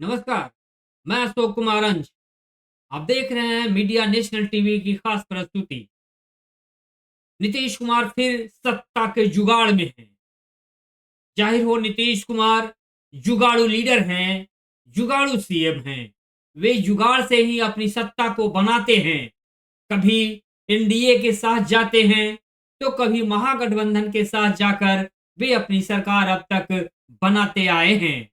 नमस्कार। मैं अशोक कुमार अंश। आप देख रहे हैं मीडिया नेशनल टीवी की खास प्रस्तुति। नीतीश कुमार फिर सत्ता के जुगाड़ में हैं। जाहिर हो नीतीश कुमार जुगाड़ू लीडर हैं, जुगाड़ू सीएम हैं। वे जुगाड़ से ही अपनी सत्ता को बनाते हैं। कभी एनडीए के साथ जाते हैं तो कभी महागठबंधन के साथ जाकर वे अपनी सरकार अब तक बनाते आए हैं।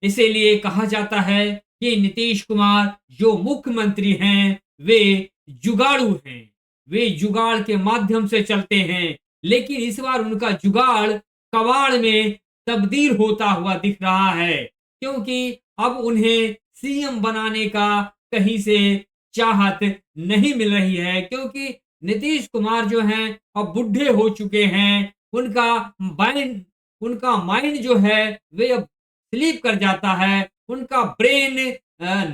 इसीलिए कहा जाता है कि नीतीश कुमार जो मुख्यमंत्री हैं वे जुगाड़ू हैं। वे जुगाड़ के माध्यम से चलते हैं, लेकिन इस बार उनका जुगाड़ कबाड़ में तब्दील होता हुआ दिख रहा है, क्योंकि अब उन्हें सीएम बनाने का कहीं से चाहत नहीं मिल रही है। क्योंकि नीतीश कुमार जो हैं अब बुढ़े हो चुके हैं। उनका माइंड जो है वे अब स्लीप कर जाता है। उनका ब्रेन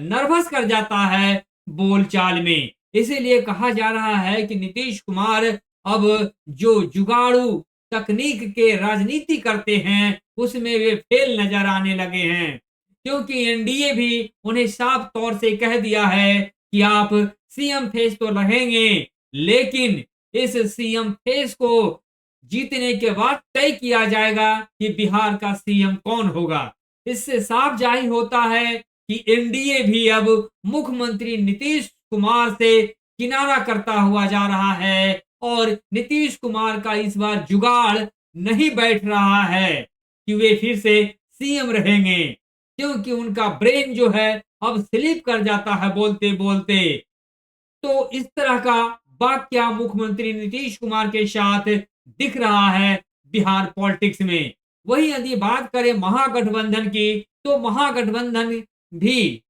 नर्वस कर जाता है बोलचाल में। इसीलिए कहा जा रहा है कि नीतीश कुमार अब जो जुगाड़ू तकनीक के राजनीति करते हैं उसमें वे फेल नजर आने लगे हैं। क्योंकि एनडीए भी उन्हें साफ तौर से कह दिया है कि आप सीएम फेस तो रहेंगे, लेकिन इस सीएम फेस को जीतने के बाद तय किया जाएगा कि बिहार का सीएम कौन होगा। इससे साफ जाहिर होता है कि एनडीए भी अब मुख्यमंत्री नीतीश कुमार से किनारा करता हुआ जा रहा है और नीतीश कुमार का इस बार जुगाड़ नहीं बैठ रहा है कि वे फिर से सीएम रहेंगे। क्योंकि उनका ब्रेन जो है अब स्लिप कर जाता है बोलते बोलते। तो इस तरह का वाकया मुख्यमंत्री नीतीश कुमार के साथ दिख रहा है बिहार पॉलिटिक्स में। वही यदि बात करें महागठबंधन की, तो महागठबंधन भी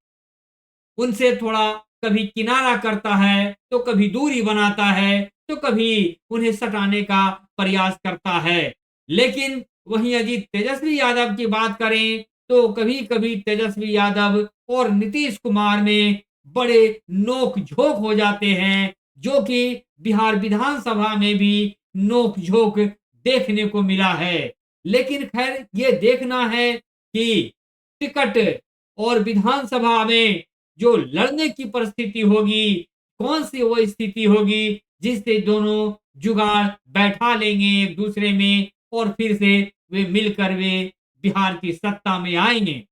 उनसे थोड़ा कभी किनारा करता है, तो कभी दूरी बनाता है, तो कभी उन्हें सटाने का प्रयास करता है। लेकिन वहीं यदि तेजस्वी यादव की बात करें, तो कभी कभी तेजस्वी यादव और नीतीश कुमार में बड़े नोक झोंक हो जाते हैं, जो कि बिहार विधानसभा में भी नोक झोंक देखने को मिला है। लेकिन खैर ये देखना है कि टिकट और विधानसभा में जो लड़ने की परिस्थिति होगी, कौन सी वो स्थिति होगी जिससे दोनों जुगाड़ बैठा लेंगे एक दूसरे में और फिर से वे बिहार की सत्ता में आएंगे।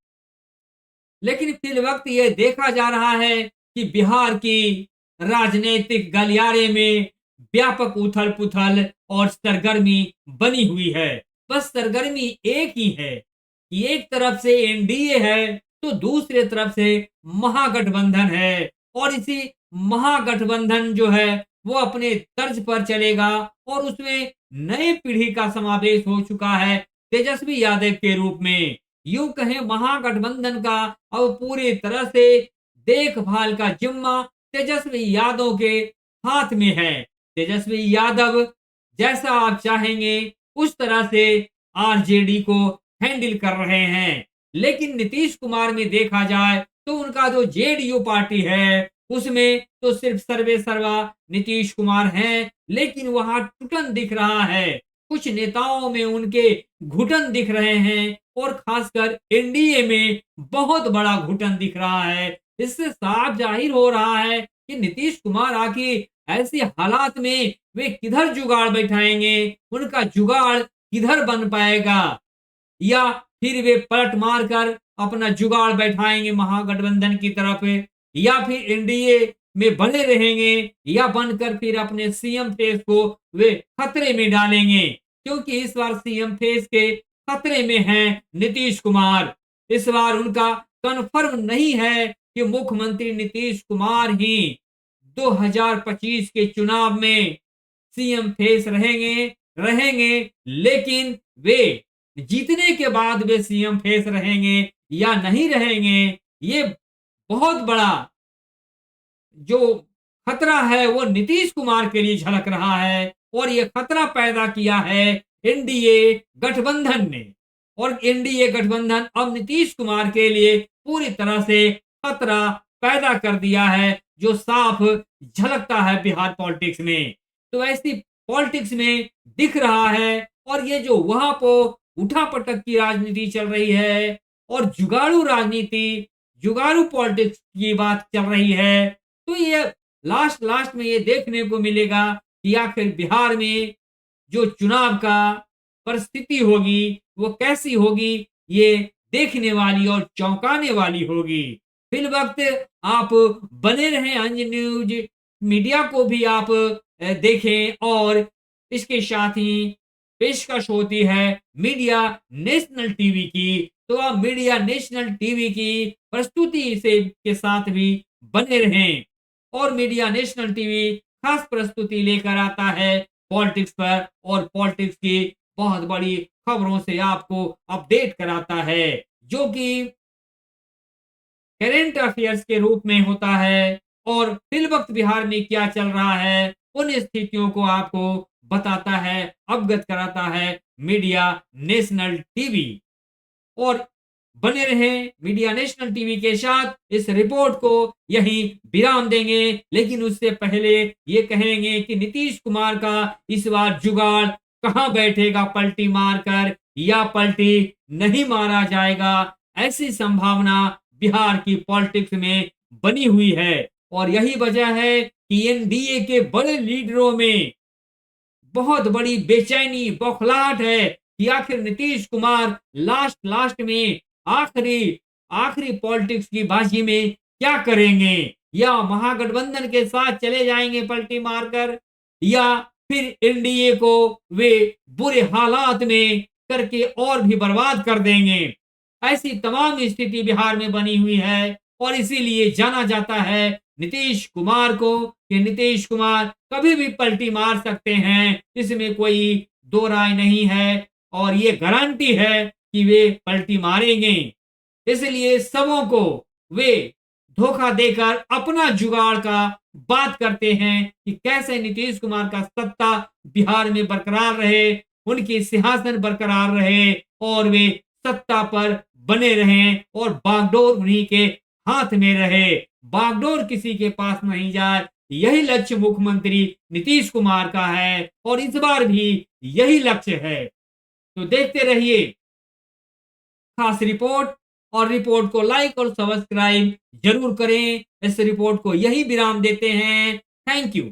लेकिन फिल वक्त ये देखा जा रहा है कि बिहार की राजनीतिक गलियारे में व्यापक उथल पुथल और सरगर्मी बनी हुई है। बस सरगर्मी एक ही है कि एक तरफ से एनडीए है तो दूसरे तरफ से महागठबंधन है। और इसी महागठबंधन जो है वो अपने तर्ज पर चलेगा और उसमें नई पीढ़ी का समावेश हो चुका है तेजस्वी यादव के रूप में। यूं कहें महागठबंधन का अब पूरी तरह से देखभाल का जिम्मा तेजस्वी यादव के हाथ में है। तेजस्वी यादव जैसा आप चाहेंगे उस तरह से आरजेडी को हैंडल कर रहे हैं। लेकिन नीतीश कुमार में देखा जाए तो उनका जो जेडीयू पार्टी है उसमें तो सिर्फ सर्वे सर्वा नीतीश कुमार हैं, लेकिन वहां टूटन दिख रहा है। कुछ नेताओं में उनके घुटन दिख रहे हैं और खासकर एनडीए में बहुत बड़ा घुटन दिख रहा है। इससे साफ जाहिर हो रहा है कि नीतीश कुमार आखिर ऐसे हालात में वे किधर जुगाड़ बैठाएंगे, उनका जुगाड़ किधर बन पाएगा, या फिर वे पलट मारकर अपना जुगाड़ बैठाएंगे महागठबंधन की तरफ, या फिर एनडीए में बने रहेंगे, या बनकर फिर अपने सीएम फेस को वे खतरे में डालेंगे। क्योंकि इस बार सीएम फेस के खतरे में हैं नीतीश कुमार। इस बार उनका कन्फर्म नहीं है कि मुख्यमंत्री नीतीश कुमार ही 2025 के चुनाव में सीएम फेस रहेंगे, लेकिन वे जीतने के बाद वे सीएम फेस रहेंगे या नहीं रहेंगे, ये बहुत बड़ा जो खतरा है वो नीतीश कुमार के लिए झलक रहा है। और ये खतरा पैदा किया है एनडीए गठबंधन ने। और एनडीए गठबंधन अब नीतीश कुमार के लिए पूरी तरह से खतरा पैदा कर दिया है, जो साफ झलकता है बिहार पॉलिटिक्स में। तो ऐसी पॉलिटिक्स में दिख रहा है। और ये जो वहां पर उठापटक की राजनीति चल रही है और जुगाड़ू राजनीति जुगाड़ू पॉलिटिक्स की बात चल रही है, तो ये लास्ट में ये देखने को मिलेगा कि आखिर बिहार में जो चुनाव का परिस्थिति होगी वो कैसी होगी, ये देखने वाली और चौंकाने वाली होगी। फिल वक्त आप बने रहें अंज न्यूज मीडिया को भी आप देखें, और इसके साथ ही पेशकश होती है मीडिया नेशनल टीवी की, तो आप मीडिया नेशनल टीवी की प्रस्तुति से के साथ भी बने रहें। और मीडिया नेशनल टीवी खास प्रस्तुति लेकर आता है पॉलिटिक्स पर, और पॉलिटिक्स की बहुत बड़ी खबरों से आपको अपडेट कराता है, जो कि करेंट अफेयर्स के रूप में होता है, और फिल वक्त बिहार में क्या चल रहा है उन स्थितियों को आपको बताता है, अवगत कराता है मीडिया नेशनल टीवी। और बने रहें मीडिया नेशनल टीवी के साथ। इस रिपोर्ट को यहीं विराम देंगे, लेकिन उससे पहले ये कहेंगे कि नीतीश कुमार का इस बार जुगाड़ कहां बैठेगा पलटी मारकर, या पलटी नहीं मारा जाएगा, ऐसी संभावना बिहार की पॉलिटिक्स में बनी हुई है। और यही वजह है कि एनडीए के बड़े लीडरों में बहुत बड़ी बेचैनी बौखलाहट है कि आखिर नीतीश कुमार लास्ट में आखिरी आखिरी पॉलिटिक्स की बाजी में क्या करेंगे, या महागठबंधन के साथ चले जाएंगे पलटी मारकर, या फिर एनडीए को वे बुरे हालात में करके और भी बर्बाद कर देंगे। ऐसी तमाम स्थिति बिहार में बनी हुई है, और इसीलिए जाना जाता है नीतीश कुमार को कि नीतीश कुमार कभी भी पलटी मार सकते हैं, इसमें कोई दो राय नहीं है, और ये गारंटी है कि वे पलटी मारेंगे। इसलिए सबों को वे धोखा देकर अपना जुगाड़ का बात करते हैं कि कैसे नीतीश कुमार का सत्ता बिहार में बरकरार रहे, उनकी सिंहासन बरकरार रहे, और वे सत्ता पर बने रहें, और बागडोर उन्हीं के हाथ में रहे, बागडोर किसी के पास नहीं जाए। यही लक्ष्य मुख्यमंत्री नीतीश कुमार का है, और इस बार भी यही लक्ष्य है। तो देखते रहिए खास रिपोर्ट, और रिपोर्ट को लाइक और सब्सक्राइब जरूर करें। इस रिपोर्ट को यही विराम देते हैं। Thank you.